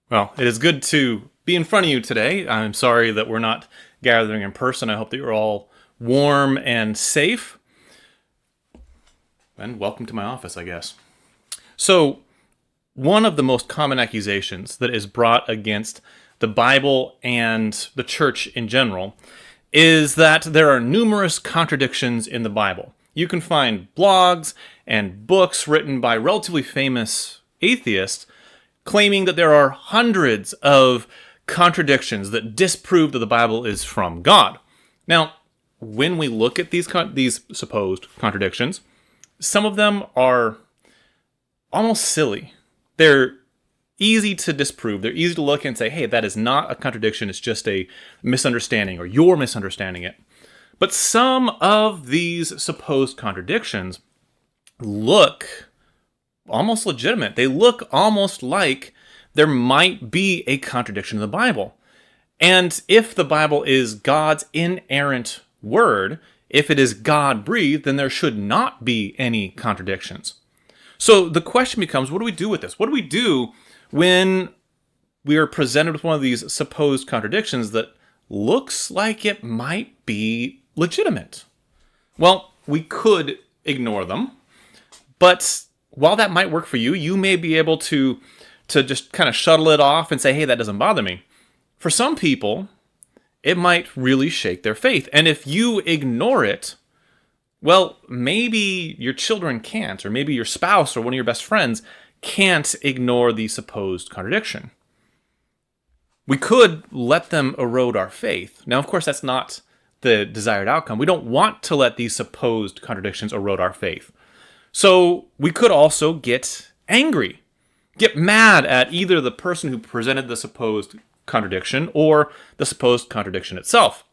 Well, it is good to be in front of you today. I'm sorry that we're not gathering in person. I hope that you're all warm and safe. And welcome to my office, I guess. So, one of the most common accusations that is brought against the Bible and the church in general is that there are numerous contradictions in the Bible. You can find blogs and books written by relatively famous atheists claiming that there are hundreds of contradictions that disprove that the Bible is from God. Now, when we look at these supposed contradictions, some of them are almost silly. They're easy to disprove. They're easy to look and say, hey, that is not a contradiction. It's just a misunderstanding, or you're misunderstanding it. But some of these supposed contradictions look almost legitimate. They look almost like there might be a contradiction in the Bible. And if the Bible is God's inerrant word, if it is God-breathed, then there should not be any contradictions. So the question becomes, what do we do with this? What do we do when we are presented with one of these supposed contradictions that looks like it might be legitimate? Well, we could ignore them, but while that might work for you, you may be able to just kind of shuttle it off and say, hey, that doesn't bother me. For some people, it might really shake their faith. And if you ignore it, well, maybe your children can't, or maybe your spouse or one of your best friends can't ignore the supposed contradiction. We could let them erode our faith. Now, of course, that's not the desired outcome. We don't want to let these supposed contradictions erode our faith. So we could also get angry, get mad at either the person who presented the supposed contradiction or the supposed contradiction itself.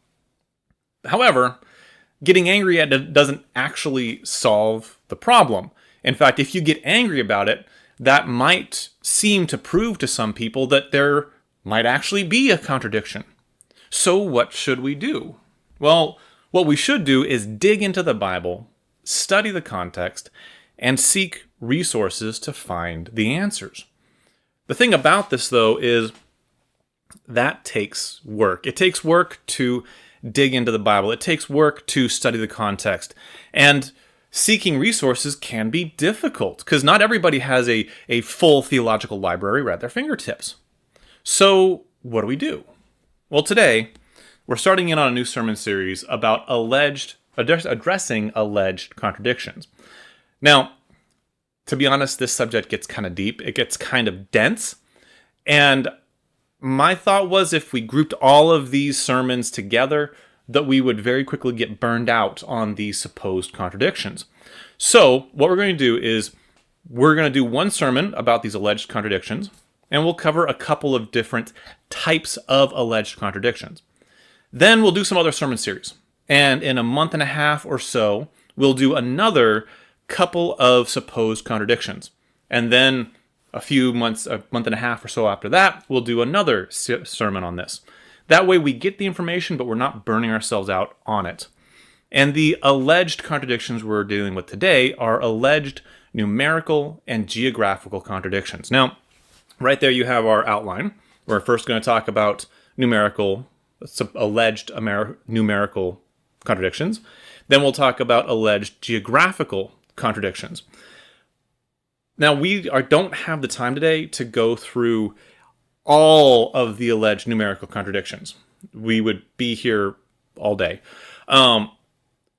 However, getting angry at it doesn't actually solve the problem. In fact, if you get angry about it, that might seem to prove to some people that there might actually be a contradiction. So what should we do? Well, what we should do is dig into the Bible, study the context, and seek resources to find the answers. The thing about this, though, is that takes work. It takes work to dig into the Bible. It takes work to study the context. And seeking resources can be difficult because not everybody has a full theological library right at their fingertips. So what do we do? Well, today, we're starting in on a new sermon series about addressing alleged contradictions. Now, to be honest, this subject gets kind of deep. It gets kind of dense. And my thought was if we grouped all of these sermons together, that we would very quickly get burned out on these supposed contradictions. So what we're going to do is we're going to do one sermon about these alleged contradictions, and we'll cover a couple of different types of alleged contradictions. Then we'll do some other sermon series. And in a month and a half or so, we'll do another couple of supposed contradictions. And then a month and a half or so after that, we'll do another sermon on this. That way we get the information, but we're not burning ourselves out on it. And the alleged contradictions we're dealing with today are alleged numerical and geographical contradictions. Now, right there you have our outline. We're first going to talk about alleged numerical contradictions. Then we'll talk about alleged geographical contradictions. Now, we don't have the time today to go through all of the alleged numerical contradictions. We would be here all day.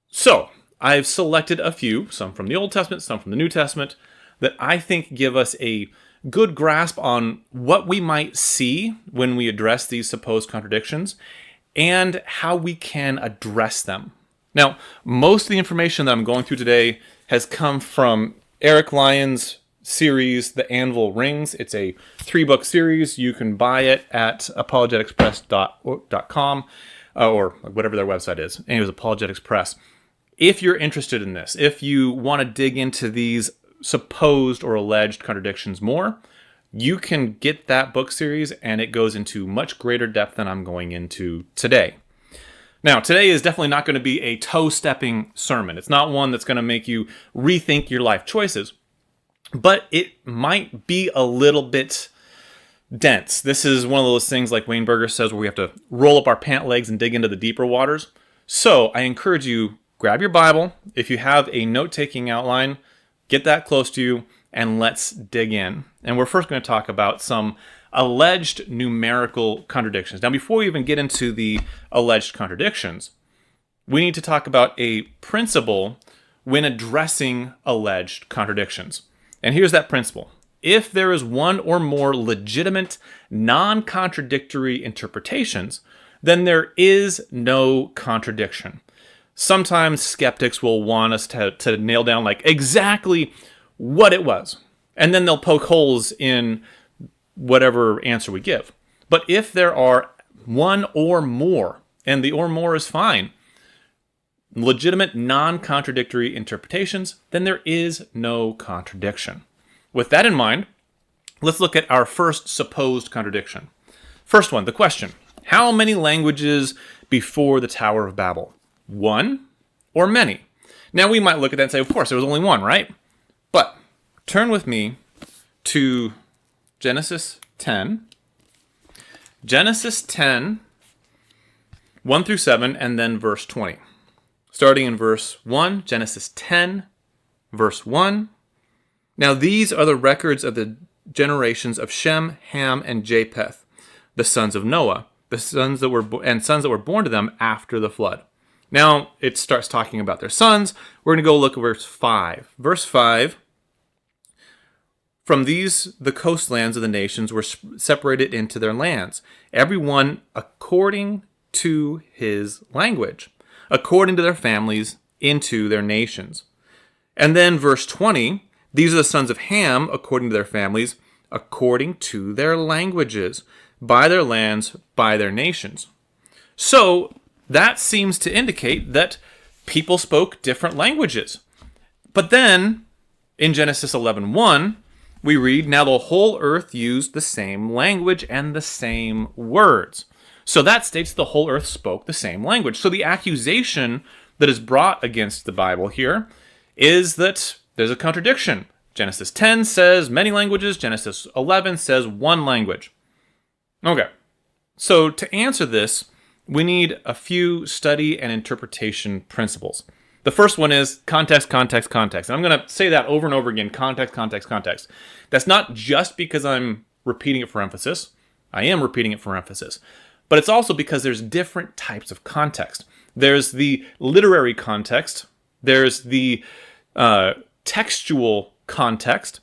So, I've selected a few, some from the Old Testament, some from the New Testament, that I think give us a good grasp on what we might see when we address these supposed contradictions and how we can address them. Now, most of the information that I'm going through today has come from Eric Lyon's series, The Anvil Rings. It's a 3-book series. You can buy it at apologeticpress.com or whatever their website is. And it was Apologetics Press. If you're interested in this, if you want to dig into these supposed or alleged contradictions more, you can get that book series, and it goes into much greater depth than I'm going into today. Now, today is definitely not going to be a toe-stepping sermon. It's not one that's going to make you rethink your life choices, but it might be a little bit dense. This is one of those things, like Wayne Berger says, where we have to roll up our pant legs and dig into the deeper waters. So I encourage you, grab your Bible. If you have a note-taking outline, get that close to you, and let's dig in. And we're first going to talk about some alleged numerical contradictions. Now, before we even get into the alleged contradictions, we need to talk about a principle when addressing alleged contradictions. And here's that principle. If there is one or more legitimate, non-contradictory interpretations, then there is no contradiction. Sometimes skeptics will want us to nail down like exactly what it was, and then they'll poke holes in whatever answer we give. But if there are one or more, and the or more is fine, legitimate non-contradictory interpretations, then there is no contradiction. With that in mind, let's look at our first supposed contradiction. First one, the question: how many languages before the Tower of Babel? One or many? Now we might look at that and say, of course, there was only one, right? But turn with me to Genesis 10. Genesis 10, 1 through 7, and then verse 20. Starting in verse 1, Genesis 10, verse 1. Now these are the records of the generations of Shem, Ham, and Japheth, the sons of Noah, the sons that were born to them after the flood. Now it starts talking about their sons. We're going to go look at verse 5. Verse 5. From these, the coastlands of the nations were separated into their lands, every one according to his language, according to their families, into their nations. And then verse 20, these are the sons of Ham, according to their families, according to their languages, by their lands, by their nations. So that seems to indicate that people spoke different languages. But then, in Genesis 11:1, we read, now the whole earth used the same language and the same words. So that states the whole earth spoke the same language. So the accusation that is brought against the Bible here is that there's a contradiction. Genesis 10 says many languages. Genesis 11 says one language. Okay, so to answer this, we need a few study and interpretation principles. The first one is context, context, context. And I'm going to say that over and over again, context, context, context. That's not just because I'm repeating it for emphasis. I am repeating it for emphasis. But it's also because there's different types of context. There's the literary context, there's the textual context,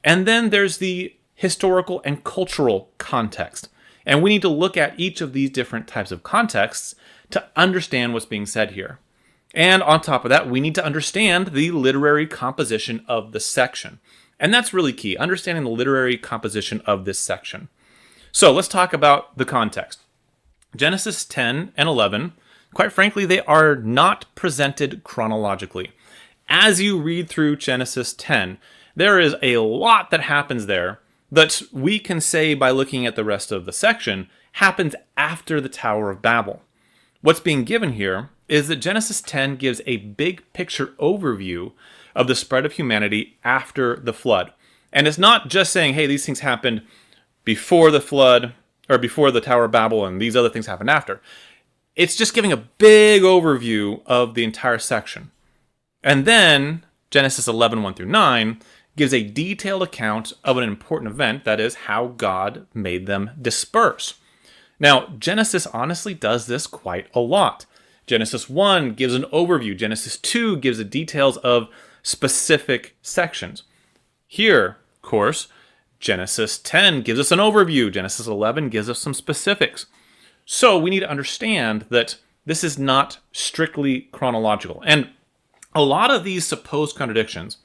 and then there's the historical and cultural context. And we need to look at each of these different types of contexts to understand what's being said here. And on top of that, we need to understand the literary composition of the section. And that's really key, understanding the literary composition of this section. So let's talk about the context. Genesis 10 and 11, quite frankly, they are not presented chronologically. As you read through Genesis 10, there is a lot that happens there that we can say by looking at the rest of the section happens after the Tower of Babel. What's being given here is that Genesis 10 gives a big picture overview of the spread of humanity after the flood. And it's not just saying, hey, these things happened before the flood or before the Tower of Babel and these other things happened after. It's just giving a big overview of the entire section. And then Genesis 11, 1 through 9 gives a detailed account of an important event, that is, how God made them disperse. Now, Genesis honestly does this quite a lot. Genesis 1 gives an overview. Genesis 2 gives the details of specific sections. Here, of course, Genesis 10 gives us an overview. Genesis 11 gives us some specifics. So we need to understand that this is not strictly chronological. And a lot of these supposed contradictions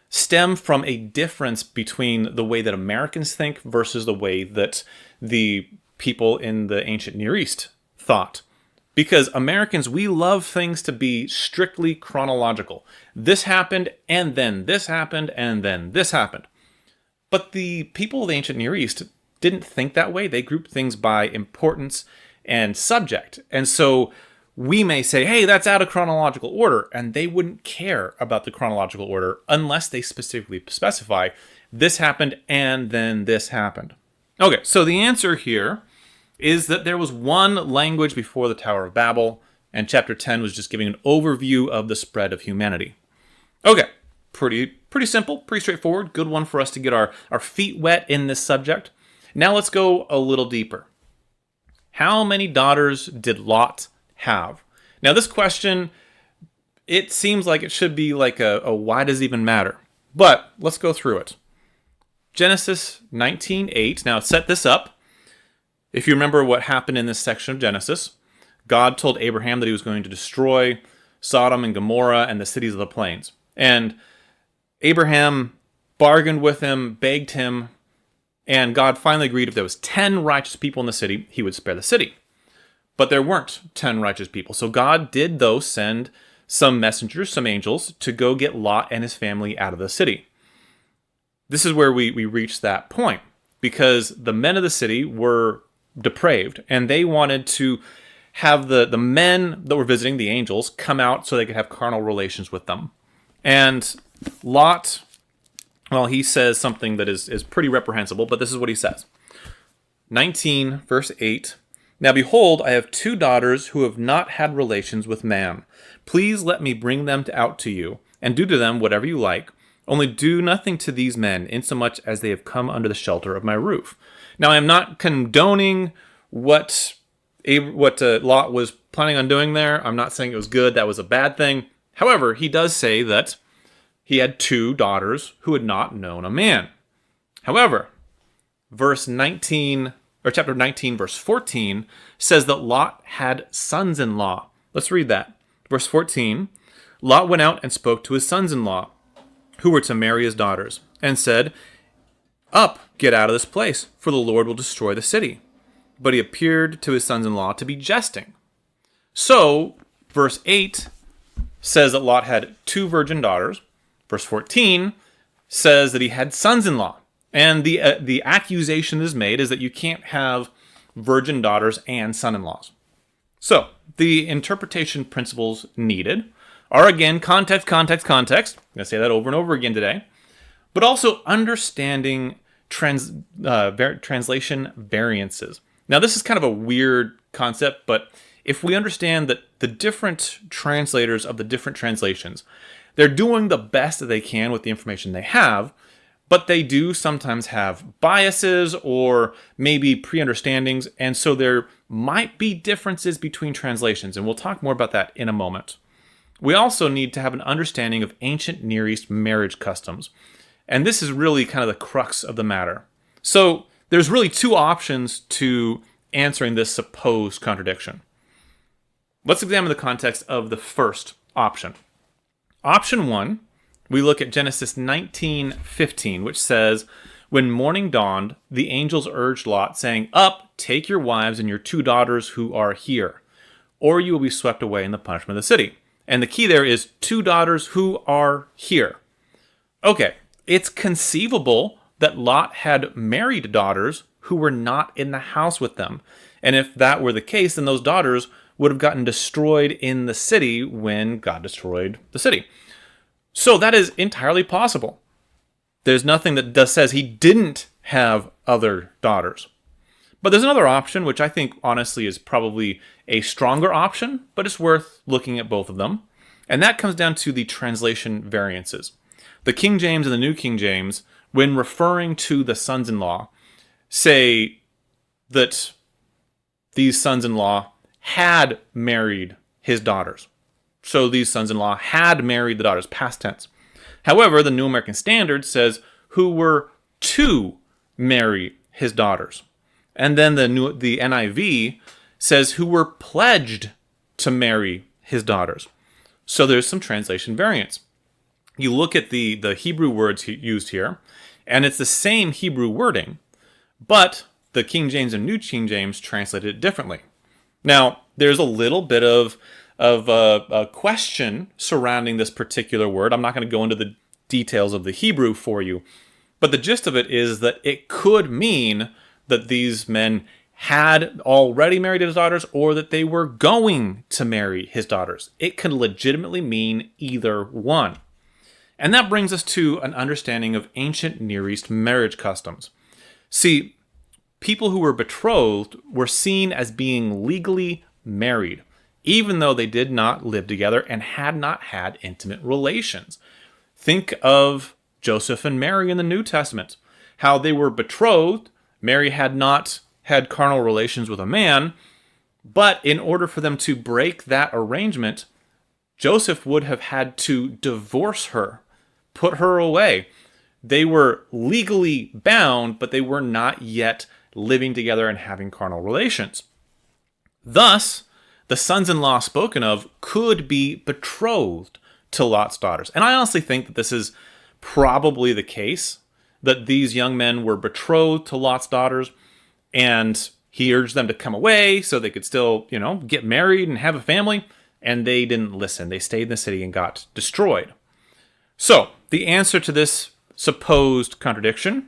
stem from a difference between the way that Americans think versus the way that the people in the ancient Near East thought. Because Americans, we love things to be strictly chronological. This happened, and then this happened, and then this happened. But the people of the ancient Near East didn't think that way. They grouped things by importance and subject. And so we may say, hey, that's out of chronological order, and they wouldn't care about the chronological order unless they specifically specify this happened and then this happened. Okay, so the answer here is that there was one language before the Tower of Babel, and chapter 10 was just giving an overview of the spread of humanity. Okay, pretty simple, pretty straightforward. Good one for us to get our feet wet in this subject. Now let's go a little deeper. How many daughters did Lot have? Now this question, it seems like it should be like a why does it even matter? But let's go through it. Genesis 19:8. Now set this up. If you remember what happened in this section of Genesis, God told Abraham that he was going to destroy Sodom and Gomorrah and the cities of the plains. And Abraham bargained with him, begged him, and God finally agreed if there was 10 righteous people in the city, he would spare the city. But there weren't 10 righteous people. So God did, though, send some messengers, some angels, to go get Lot and his family out of the city. This is where we reach that point, because the men of the city were depraved, and they wanted to have the men that were visiting, the angels, come out so they could have carnal relations with them. And Lot, well, he says something that is pretty reprehensible, but this is what he says. 19, verse 8. Now behold, I have 2 daughters who have not had relations with man. Please let me bring them out to you, and do to them whatever you like. Only do nothing to these men, insomuch as they have come under the shelter of my roof. Now I am not condoning what Lot was planning on doing there. I'm not saying it was good, that was a bad thing. However, he does say that he had 2 daughters who had not known a man. However, chapter 19, verse 14 says that Lot had sons-in-law. Let's read that. Verse 14, Lot went out and spoke to his sons-in-law, who were to marry his daughters, and said, Up, get out of this place, for the Lord will destroy the city. But he appeared to his sons-in-law to be jesting. So, verse 8 says that Lot had 2 virgin daughters. Verse 14 says that he had sons-in-law. And the accusation that is made is that you can't have virgin daughters and son-in-laws. So, the interpretation principles needed are, again, context. I'm going to say that over and over again today. But also understanding translation variances. Now, this is kind of a weird concept, but if we understand that the different translators of the different translations, they're doing the best that they can with the information they have, but they do sometimes have biases or maybe pre-understandings, and so there might be differences between translations, and we'll talk more about that in a moment. We also need to have an understanding of ancient Near East marriage customs. And this is really kind of the crux of the matter. So there's really 2 options to answering this supposed contradiction. Let's examine the context of the first option. Option 1, we look at Genesis 19:15, which says, When morning dawned, the angels urged Lot, saying, Up, take your wives and your 2 daughters who are here, or you will be swept away in the punishment of the city. And the key there is 2 daughters who are here. Okay, it's conceivable that Lot had married daughters who were not in the house with them. And if that were the case, then those daughters would have gotten destroyed in the city when God destroyed the city. So that is entirely possible. There's nothing that says he didn't have other daughters. But there's another option, which I think honestly is probably a stronger option, but it's worth looking at both of them. And that comes down to the translation variances. The King James and the New King James, when referring to the sons-in-law, say that these sons-in-law had married his daughters. So these sons-in-law had married the daughters, past tense. However, the New American Standard says who were to marry his daughters. And then the NIV says who were pledged to marry his daughters. So there's some translation variance. You look at the Hebrew words used here, and it's the same Hebrew wording, but the King James and New King James translated it differently. Now, there's a little bit of a question surrounding this particular word. I'm not going to go into the details of the Hebrew for you, but the gist of it is that it could mean that these men had already married his daughters or that they were going to marry his daughters. It can legitimately mean either one. And that brings us to an understanding of ancient Near East marriage customs. See, people who were betrothed were seen as being legally married, even though they did not live together and had not had intimate relations. Think of Joseph and Mary in the New Testament, how they were betrothed. Mary had not had carnal relations with a man, but in order for them to break that arrangement, Joseph would have had to divorce her, put her away. They were legally bound, but they were not yet living together and having carnal relations. Thus, the sons-in-law spoken of could be betrothed to Lot's daughters. And I honestly think that this is probably the case, that these young men were betrothed to Lot's daughters, and he urged them to come away so they could still, get married and have a family, and they didn't listen. They stayed in the city and got destroyed. So, the answer to this supposed contradiction,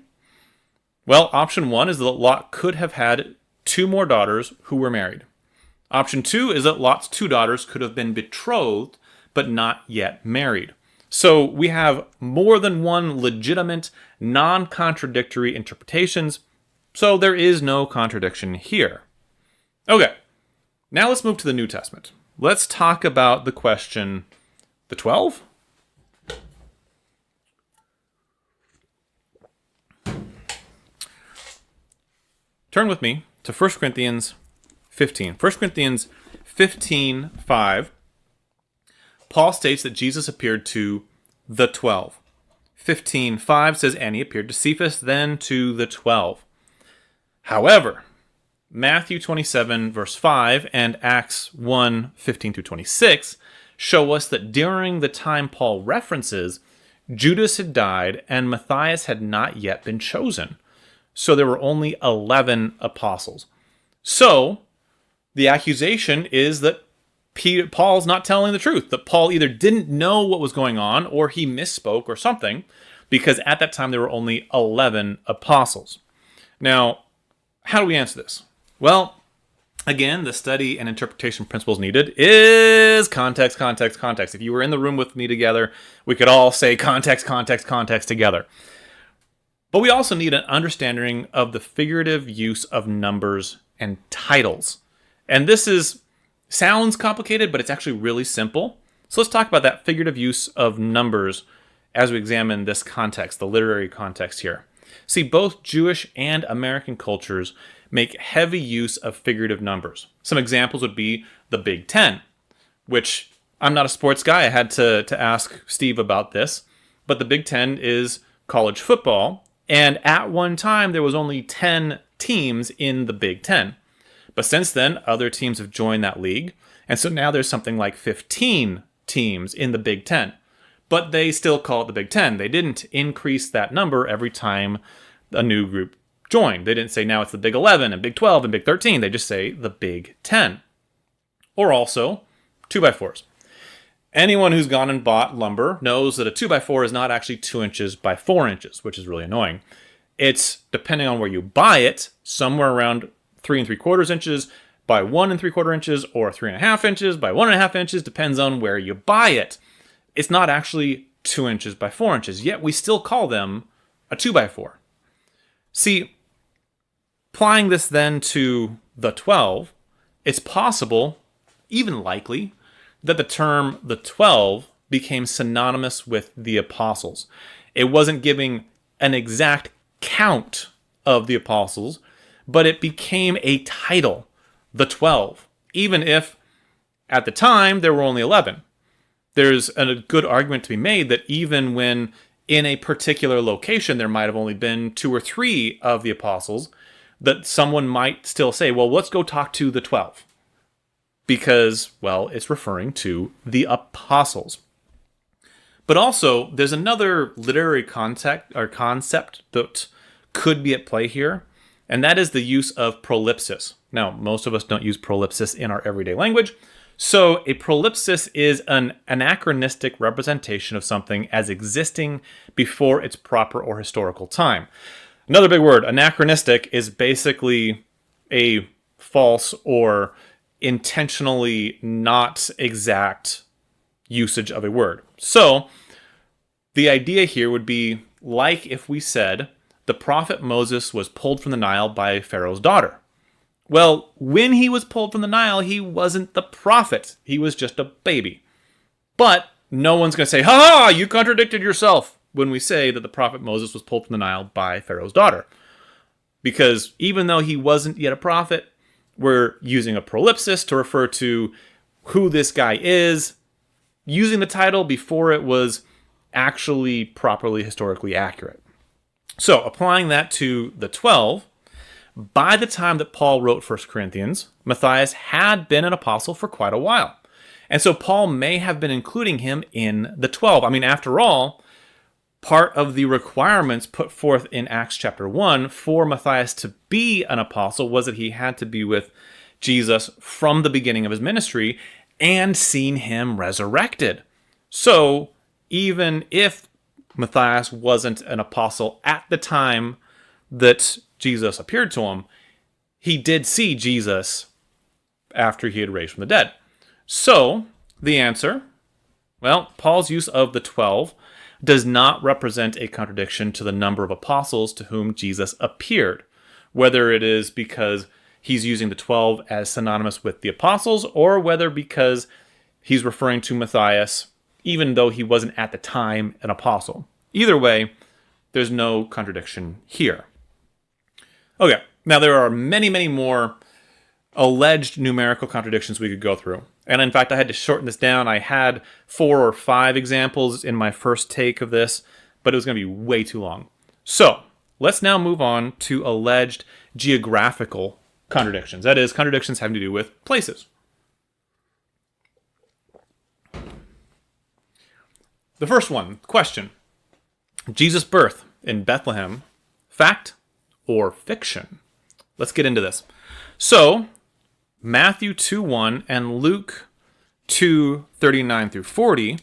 well, option 1 is that Lot could have had 2 more daughters who were married. Option 2 is that Lot's 2 daughters could have been betrothed, but not yet married. So we have more than one legitimate, non-contradictory interpretations, so there is no contradiction here. Okay, now let's move to the New Testament. Let's talk about the question, the 12? Turn with me to 1 Corinthians 15. 1 Corinthians 15:5. Paul states that Jesus appeared to the 12. 15:5 says, and he appeared to Cephas, then to the 12. However, Matthew 27, verse 5, and Acts 1, 15-26 show us that during the time Paul references, Judas had died and Matthias had not yet been chosen. So there were only 11 apostles. So the accusation is that Paul's not telling the truth, that Paul either didn't know what was going on or he misspoke or something, because at that time there were only 11 apostles. Now, how do we answer this? Well, again, the study and interpretation principles needed is context, context, context. If you were in the room with me together, we could all say context, context, context together. But we also need an understanding of the figurative use of numbers and titles. And this sounds complicated, but it's actually really simple. So let's talk about that figurative use of numbers as we examine this context, the literary context here. See, both Jewish and American cultures make heavy use of figurative numbers. Some examples would be the Big Ten, which I'm not a sports guy. I had to ask Steve about this. But the Big Ten is college football. And at one time, there was only 10 teams in the Big Ten. But since then, other teams have joined that league. And so now there's something like 15 teams in the Big Ten. But they still call it the Big Ten. They didn't increase that number every time a new group joined. They didn't say now it's the Big 11 and Big 12 and Big 13. They just say the Big 10. Or also 2x4s. Anyone who's gone and bought lumber knows that a 2x4 is not actually 2 inches by 4 inches, which is really annoying. It's, depending on where you buy it, somewhere around 3 3/4 inches by 1 3/4 inches, or 3.5 inches by 1.5 inches, depends on where you buy it. It's not actually 2 inches by 4 inches, yet we still call them a 2x4. See, applying this then to the 12, it's possible, even likely, that the term the 12 became synonymous with the apostles. It wasn't giving an exact count of the apostles, but it became a title, the 12, even if at the time there were only 11. There's a good argument to be made that even when in a particular location there might have only been 2 or 3 of the apostles, that someone might still say, well, let's go talk to the 12. Because, well, it's referring to the apostles. But also, there's another literary concept that could be at play here, and that is the use of prolipsis. Now, most of us don't use prolipsis in our everyday language, so a prolipsis is an anachronistic representation of something as existing before its proper or historical time. Another big word, anachronistic, is basically a false or intentionally not exact usage of a word. So the idea here would be like if we said the prophet Moses was pulled from the Nile by Pharaoh's daughter. Well, when he was pulled from the Nile, he wasn't the prophet. He was just a baby. But no one's going to say, ha, you contradicted yourself, when we say that the prophet Moses was pulled from the Nile by Pharaoh's daughter. Because even though he wasn't yet a prophet, we're using a prolipsis to refer to who this guy is, using the title before it was actually properly historically accurate. So, applying that to the 12, by the time that Paul wrote 1 Corinthians, Matthias had been an apostle for quite a while. And so Paul may have been including him in the 12. I mean, after all, part of the requirements put forth in Acts chapter 1 for Matthias to be an apostle was that he had to be with Jesus from the beginning of his ministry and seen him resurrected. So, even if Matthias wasn't an apostle at the time that Jesus appeared to him, he did see Jesus after he had raised from the dead. So, the answer, well, Paul's use of the 12 does not represent a contradiction to the number of apostles to whom Jesus appeared, whether it is because he's using the 12 as synonymous with the apostles, or whether because he's referring to Matthias, even though he wasn't at the time an apostle. Either way, there's no contradiction here. Okay, now there are many, many more alleged numerical contradictions we could go through. And in fact, I had to shorten this down. I had 4 or 5 examples in my first take of this, but it was going to be way too long. So, let's now move on to alleged geographical contradictions. That is, contradictions having to do with places. The first one, question. Jesus' birth in Bethlehem, fact or fiction? Let's get into this. So, Matthew 2:1 and Luke 2:39 through 40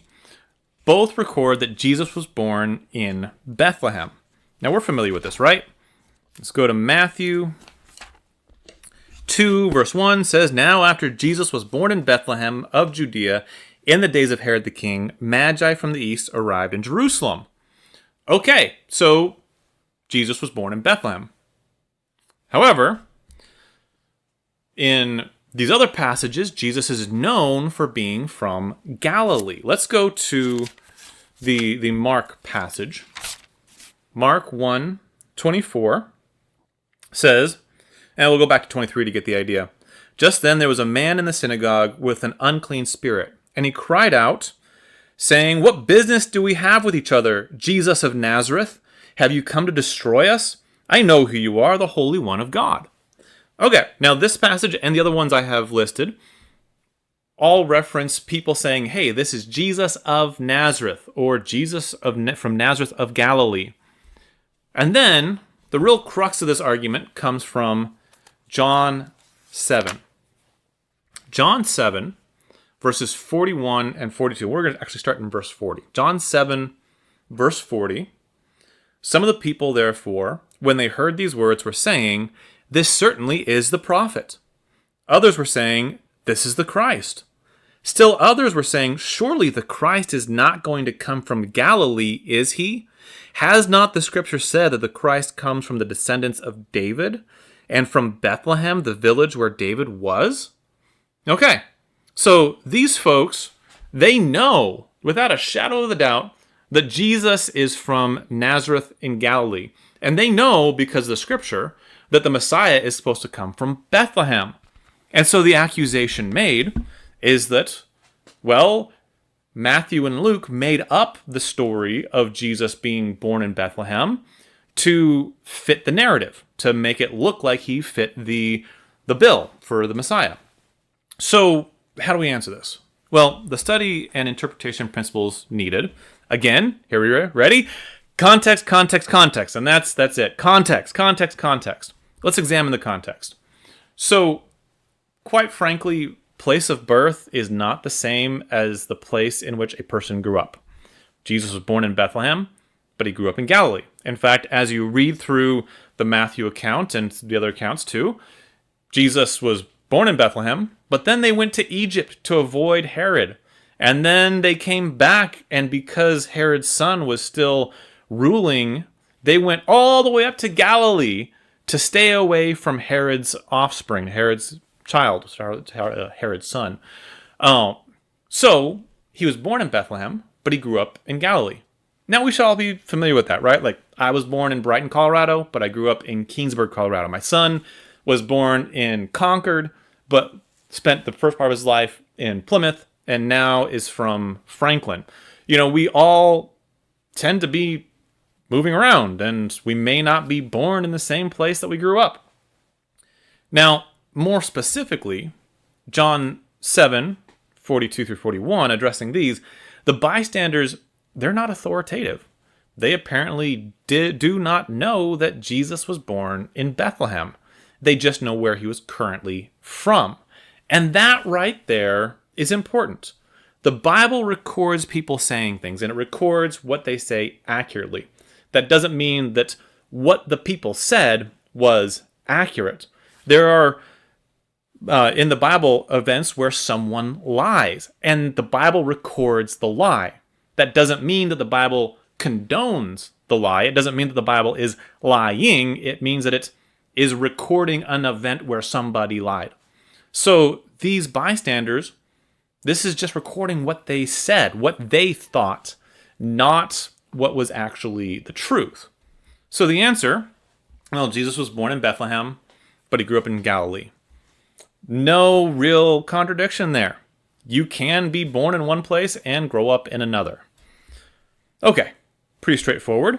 both record that Jesus was born in Bethlehem. Now, we're familiar with this, right? Let's go to Matthew 2, verse 1 says, Now after Jesus was born in Bethlehem of Judea, in the days of Herod the king, Magi from the east arrived in Jerusalem. Okay, so Jesus was born in Bethlehem. However, in these other passages, Jesus is known for being from Galilee. Let's go to the Mark passage. Mark 1:24 says, and we'll go back to 23 to get the idea. Just then there was a man in the synagogue with an unclean spirit, and he cried out, saying, What business do we have with each other, Jesus of Nazareth? Have you come to destroy us? I know who you are, the Holy One of God. Okay, now this passage and the other ones I have listed all reference people saying, hey, this is Jesus of Nazareth, or Jesus from Nazareth of Galilee. And then the real crux of this argument comes from John 7. John 7, verses 41 and 42. We're going to actually start in verse 40. John 7, verse 40. Some of the people, therefore, when they heard these words, were saying, This certainly is the prophet. Others were saying, This is the Christ. Still others were saying, Surely the Christ is not going to come from Galilee, is he? Has not the scripture said that the Christ comes from the descendants of David, and from Bethlehem, the village where David was? Okay, so these folks, they know, without a shadow of a doubt, that Jesus is from Nazareth in Galilee. And they know, because of the scripture, that the Messiah is supposed to come from Bethlehem. And so the accusation made is that, well, Matthew and Luke made up the story of Jesus being born in Bethlehem to fit the narrative, to make it look like he fit the bill for the Messiah. So how do we answer this? Well, the study and interpretation principles needed. Again, here we are. Ready? Context, context, context. And that's it. Context, context, context. Let's examine the context. So, quite frankly, place of birth is not the same as the place in which a person grew up. Jesus was born in Bethlehem, but he grew up in Galilee. In fact, as you read through the Matthew account and the other accounts too, Jesus was born in Bethlehem, but then they went to Egypt to avoid Herod. And then they came back, and because Herod's son was still ruling They went all the way up to Galilee to stay away from Herod's offspring, Herod's child, Herod's son. So he was born in Bethlehem, but he grew up in Galilee. Now we should all be familiar with that, right? Like, I was born in Brighton, Colorado, but I grew up in Keensburg, Colorado. My son was born in Concord, but spent the first part of his life in Plymouth, and now is from Franklin. We all tend to be moving around, and we may not be born in the same place that we grew up. Now, more specifically, John 7:42 through 41, addressing these, the bystanders, they're not authoritative. They apparently do not know that Jesus was born in Bethlehem. They just know where he was currently from. And that right there is important. The Bible records people saying things, and it records what they say accurately. That doesn't mean that what the people said was accurate. There are, in the Bible, events where someone lies, and the Bible records the lie. That doesn't mean that the Bible condones the lie. It doesn't mean that the Bible is lying. It means that it is recording an event where somebody lied. So these bystanders, this is just recording what they said, what they thought, not what was actually the truth. So the answer, well, Jesus was born in Bethlehem, but he grew up in Galilee. No real contradiction there. You can be born in one place and grow up in another. Okay, pretty straightforward.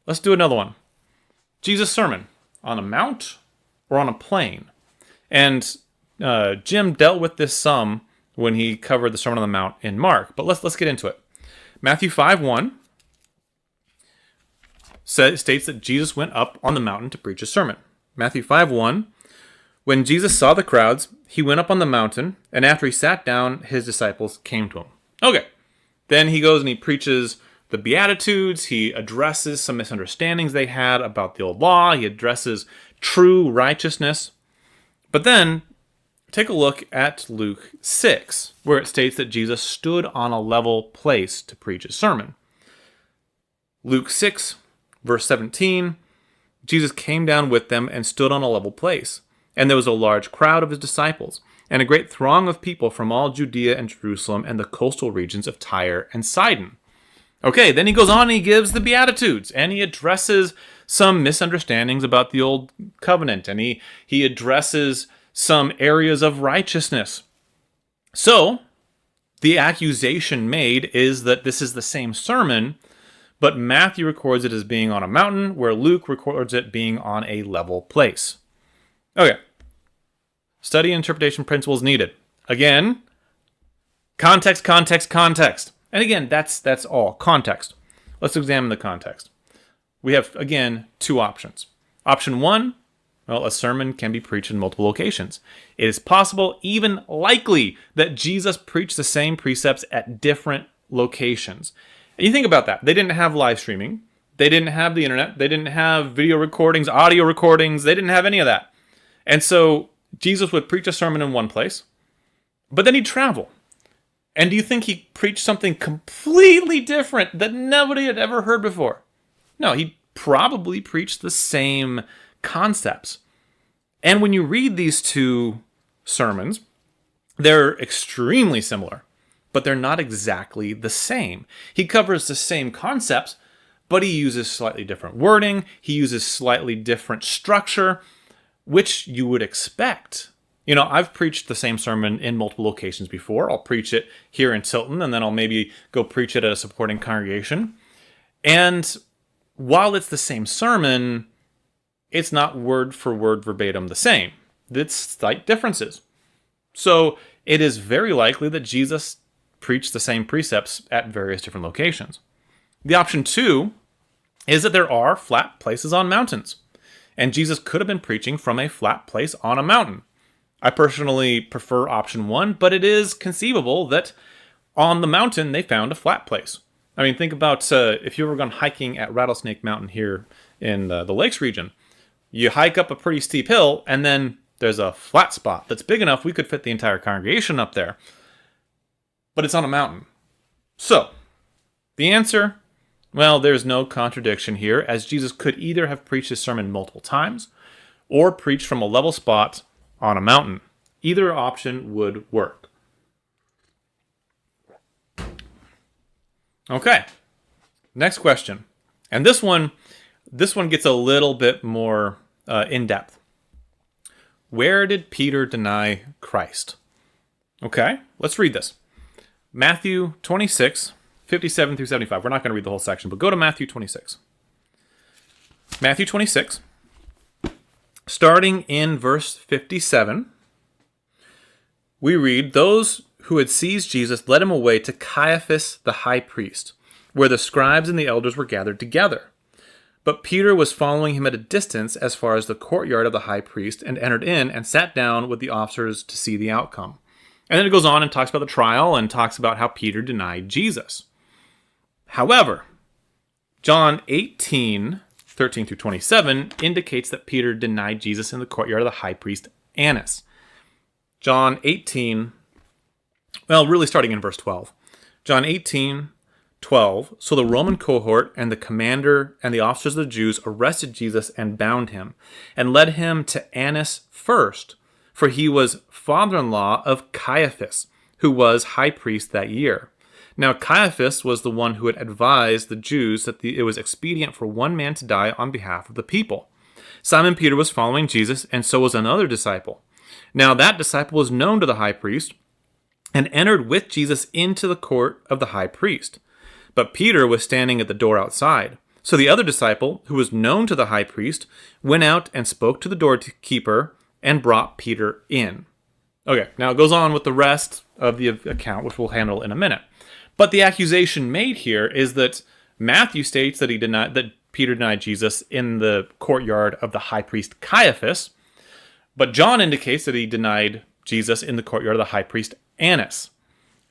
Let's do another one. Jesus' sermon, on a mount or on a plain? And Jim dealt with this some when he covered the Sermon on the Mount in Mark, but let's get into it. Matthew 5:1 states that Jesus went up on the mountain to preach a sermon. Matthew 5:1, when Jesus saw the crowds, he went up on the mountain, and after he sat down, his disciples came to him. Okay, then he goes and he preaches the Beatitudes. He addresses some misunderstandings they had about the old law. He addresses true righteousness. But then, take a look at Luke 6, where it states that Jesus stood on a level place to preach his sermon. Luke 6, verse 17, Jesus came down with them and stood on a level place. And there was a large crowd of his disciples, and a great throng of people from all Judea and Jerusalem and the coastal regions of Tyre and Sidon. Okay, then he goes on and he gives the Beatitudes, and he addresses some misunderstandings about the old covenant, and he addresses some areas of righteousness. So, the accusation made is that this is the same sermon, but Matthew records it as being on a mountain, where Luke records it being on a level place. Okay. Study and interpretation principles needed. Again, context, context, context. And again, that's all. Context. Let's examine the context. We have, again, two options. Option one, well, a sermon can be preached in multiple locations. It is possible, even likely, that Jesus preached the same precepts at different locations. And you think about that. They didn't have live streaming. They didn't have the internet. They didn't have video recordings, audio recordings. They didn't have any of that. And so Jesus would preach a sermon in one place, but then he'd travel. And do you think he preached something completely different that nobody had ever heard before? No, he probably preached the same concepts. And when you read these two sermons, they're extremely similar, but they're not exactly the same. He covers the same concepts, but he uses slightly different wording. He uses slightly different structure, which you would expect. I've preached the same sermon in multiple locations before. I'll preach it here in Tilton, and then I'll maybe go preach it at a supporting congregation. And while it's the same sermon, it's not word for word verbatim the same. It's slight differences. So it is very likely that Jesus preached the same precepts at various different locations. The option two is that there are flat places on mountains. And Jesus could have been preaching from a flat place on a mountain. I personally prefer option one, but it is conceivable that on the mountain they found a flat place. I mean, think about if you ever gone hiking at Rattlesnake Mountain here in the Lakes region. You hike up a pretty steep hill, and then there's a flat spot that's big enough we could fit the entire congregation up there. But it's on a mountain. So, the answer, Well, there's no contradiction here, as Jesus could either have preached his sermon multiple times or preached from a level spot on a mountain. Either option would work. Okay, next question. And this one gets a little bit more in-depth. Where did Peter deny Christ? Okay, let's read this. Matthew 26, 57 through 75. We're not going to read the whole section, but go to Matthew 26. Matthew 26, starting in verse 57, we read, "Those who had seized Jesus led him away to Caiaphas the high priest, where the scribes and the elders were gathered together. But Peter was following him at a distance as far as the courtyard of the high priest, and entered in and sat down with the officers to see the outcome." And then it goes on and talks about the trial and talks about how Peter denied Jesus. However, John 18, 13 through 27 indicates that Peter denied Jesus in the courtyard of the high priest Annas. John 18, really starting in verse 12. John 18, 12. "So the Roman cohort and the commander and the officers of the Jews arrested Jesus and bound him, and led him to Annas first, for he was father-in-law of Caiaphas, who was high priest that year. Now Caiaphas was the one who had advised the Jews that it was expedient for one man to die on behalf of the people. Simon Peter was following Jesus, and so was another disciple. Now that disciple was known to the high priest, and entered with Jesus into the court of the high priest. But Peter was standing at the door outside. So the other disciple, who was known to the high priest, went out and spoke to the doorkeeper and brought Peter in." Okay, now it goes on with the rest of the account, which we'll handle in a minute. But the accusation made here is that Matthew states that Peter denied Jesus in the courtyard of the high priest Caiaphas, but John indicates that he denied Jesus in the courtyard of the high priest Annas.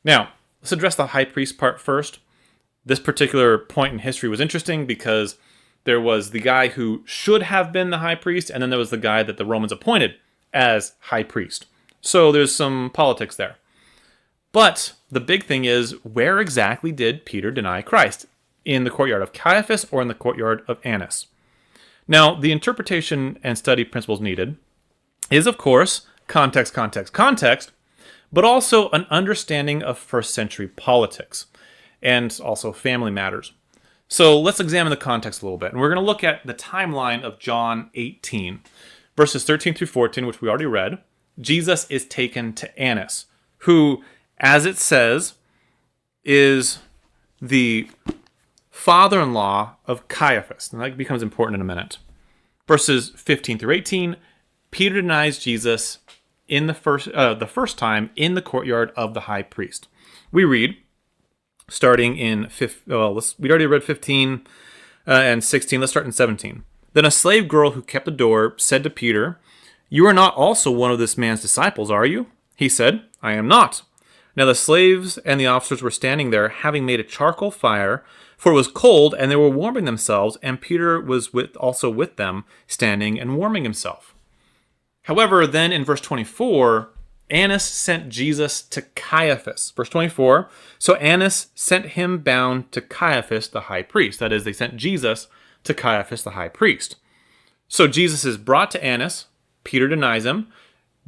Now, let's address the high priest part first. This particular point in history was interesting because there was the guy who should have been the high priest, and then there was the guy that the Romans appointed as high priest. So there's some politics there. But the big thing is, where exactly did Peter deny Christ? In the courtyard of Caiaphas or in the courtyard of Annas? Now, the interpretation and study principles needed is, of course, context, but also an understanding of first century politics and also family matters. So let's examine the context a little bit. And we're going to look at the timeline of John 18, verses 13 through 14, which we already read. Jesus is taken to Annas, who, as it says, is the father-in-law of Caiaphas. And that becomes important in a minute. Verses 15 through 18, Peter denies Jesus in the first time in the courtyard of the high priest. We read, starting in, we already read 15 and 16. Let's start in 17. "Then a slave girl who kept the door said to Peter, 'You are not also one of this man's disciples, are you?' He said, 'I am not.' Now the slaves and the officers were standing there, having made a charcoal fire, for it was cold, and they were warming themselves, and Peter was also with them, standing and warming himself." However, then in verse 24, Annas sent Jesus to Caiaphas. Verse 24, "So Annas sent him bound to Caiaphas the high priest." That is, they sent Jesus to Caiaphas the high priest. So Jesus is brought to Annas, Peter denies him,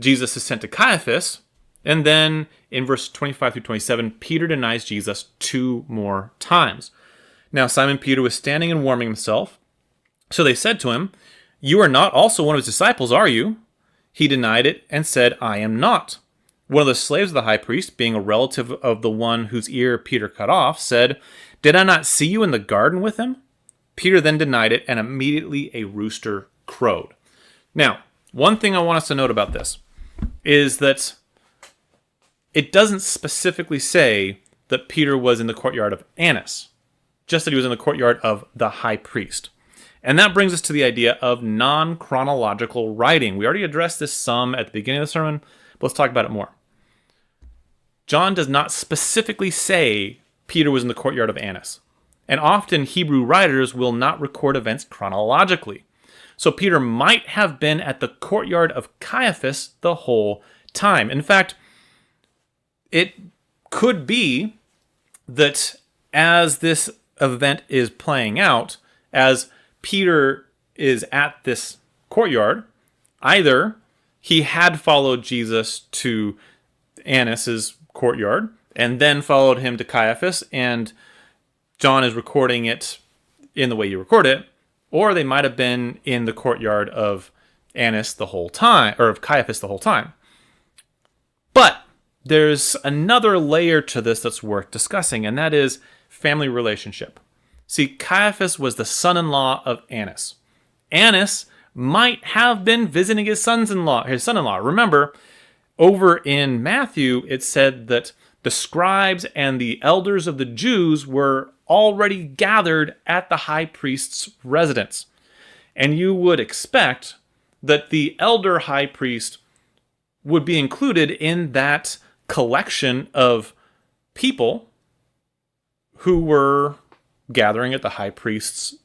Jesus is sent to Caiaphas, and then in verse 25 through 27, Peter denies Jesus 2 more times. Now Simon Peter was standing and warming himself. So they said to him, "You are not also one of his disciples, are you?" He denied it and said, "I am not." One of the slaves of the high priest, being a relative of the one whose ear Peter cut off, said, "Did I not see you in the garden with him?" Peter then denied it, and immediately a rooster crowed. Now, one thing I want us to note about this is that it doesn't specifically say that Peter was in the courtyard of Annas, just that he was in the courtyard of the high priest. And that brings us to the idea of non-chronological writing. We already addressed this some at the beginning of the sermon, but let's talk about it more. John does not specifically say Peter was in the courtyard of Annas. And often Hebrew writers will not record events chronologically. So Peter might have been at the courtyard of Caiaphas the whole time. In fact, it could be that as this event is playing out, as Peter is at this courtyard, either he had followed Jesus to Annas' courtyard and then followed him to Caiaphas, and John is recording it in the way you record it, or they might have been in the courtyard of Annas the whole time, or of Caiaphas the whole time. But there's another layer to this that's worth discussing, and that is family relationship. See, Caiaphas was the son-in-law of Annas. Annas might have been visiting his son-in-law. Remember, over in Matthew, it said that the scribes and the elders of the Jews were already gathered at the high priest's residence. And you would expect that the elder high priest would be included in that collection of people who were gathering at the high priest's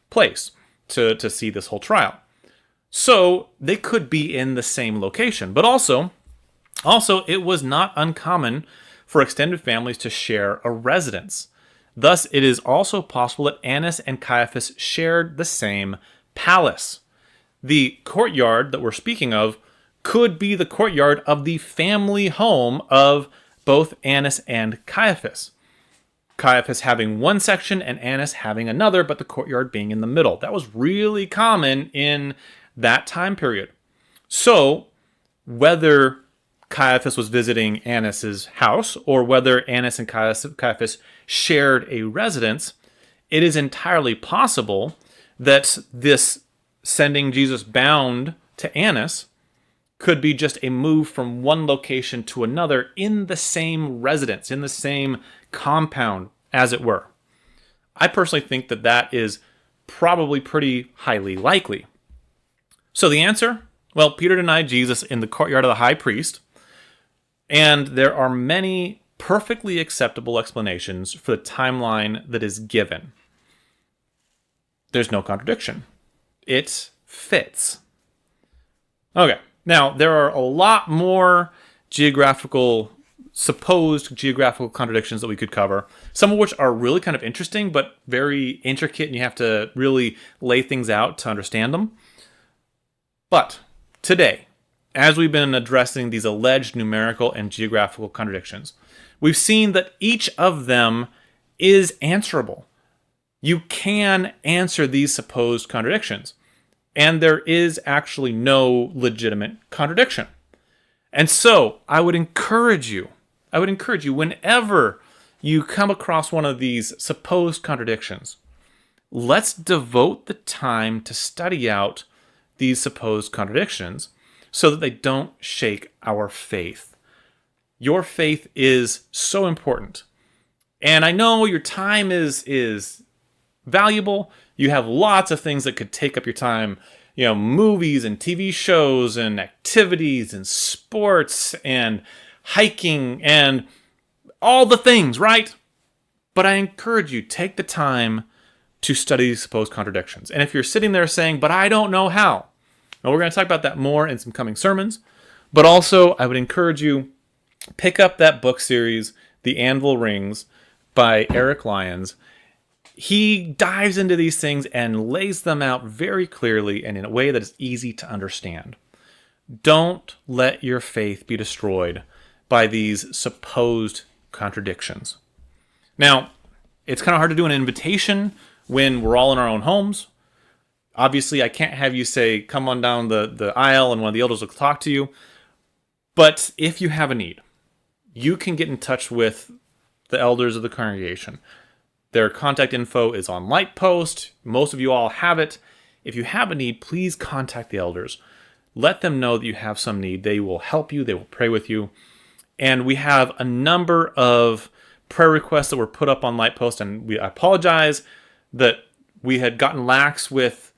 place to see this whole trial. So they could be in the same location. But also, it was not uncommon for extended families to share a residence. Thus, it is also possible that Annas and Caiaphas shared the same palace. The courtyard that we're speaking of could be the courtyard of the family home of both Annas and Caiaphas. Caiaphas having one section and Annas having another, but the courtyard being in the middle. That was really common in that time period. So, whether Caiaphas was visiting Annas' house or whether Annas and Caiaphas shared a residence, it is entirely possible that this sending Jesus bound to Annas could be just a move from one location to another in the same residence, in the same compound, as it were. I personally think that that is probably pretty highly likely. So the answer? Well, Peter denied Jesus in the courtyard of the high priest, and there are many perfectly acceptable explanations for the timeline that is given. There's no contradiction. It fits. Okay, now there are a lot more supposed geographical contradictions that we could cover, some of which are really kind of interesting, but very intricate, and you have to really lay things out to understand them. But today, as we've been addressing these alleged numerical and geographical contradictions, we've seen that each of them is answerable. You can answer these supposed contradictions, and there is actually no legitimate contradiction. And so, I would encourage you, whenever you come across one of these supposed contradictions, let's devote the time to study out these supposed contradictions so that they don't shake our faith. Your faith is so important. And I know your time is valuable. You have lots of things that could take up your time. You know, movies and TV shows and activities and sports and hiking and all the things, right? But I encourage you, take the time to study these supposed contradictions. And if you're sitting there saying, but I don't know how, well, we're going to talk about that more in some coming sermons. But also, I would encourage you, pick up that book series, The Anvil Rings, by Eric Lyons. He dives into these things and lays them out very clearly and in a way that is easy to understand. Don't let your faith be destroyed by these supposed contradictions. Now, it's kind of hard to do an invitation when we're all in our own homes. Obviously, I can't have you say, come on down the aisle and one of the elders will talk to you. But if you have a need, you can get in touch with the elders of the congregation. Their contact info is on Lightpost. Most of you all have it. If you have a need, please contact the elders. Let them know that you have some need. They will help you. They will pray with you. And we have a number of prayer requests that were put up on Lightpost, and I apologize that we had gotten lax with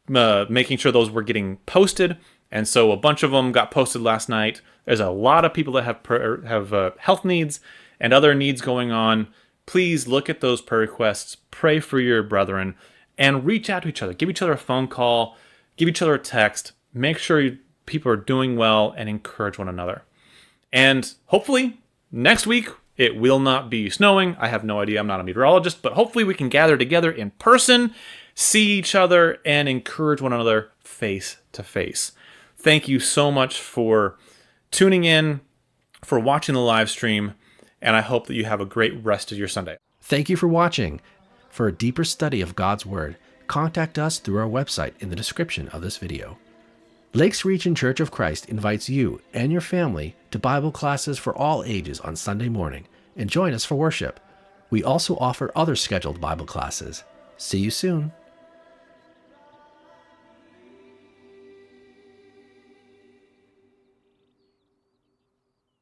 making sure those were getting posted, and so a bunch of them got posted last night. There's a lot of people that have health needs and other needs going on. Please look at those prayer requests, pray for your brethren, and reach out to each other. Give each other a phone call, give each other a text, make sure people are doing well, and encourage one another. And hopefully, next week, It will not be snowing. I have no idea. I'm not a meteorologist, but hopefully we can gather together in person, see each other, and encourage one another face to face. Thank you so much for tuning in, for watching the live stream, and I hope that you have a great rest of your Sunday. Thank you for watching. For a deeper study of God's Word, contact us through our website in the description of this video. Lakes Region Church of Christ invites you and your family to Bible classes for all ages on Sunday morning, and join us for worship. We also offer other scheduled Bible classes. See you soon.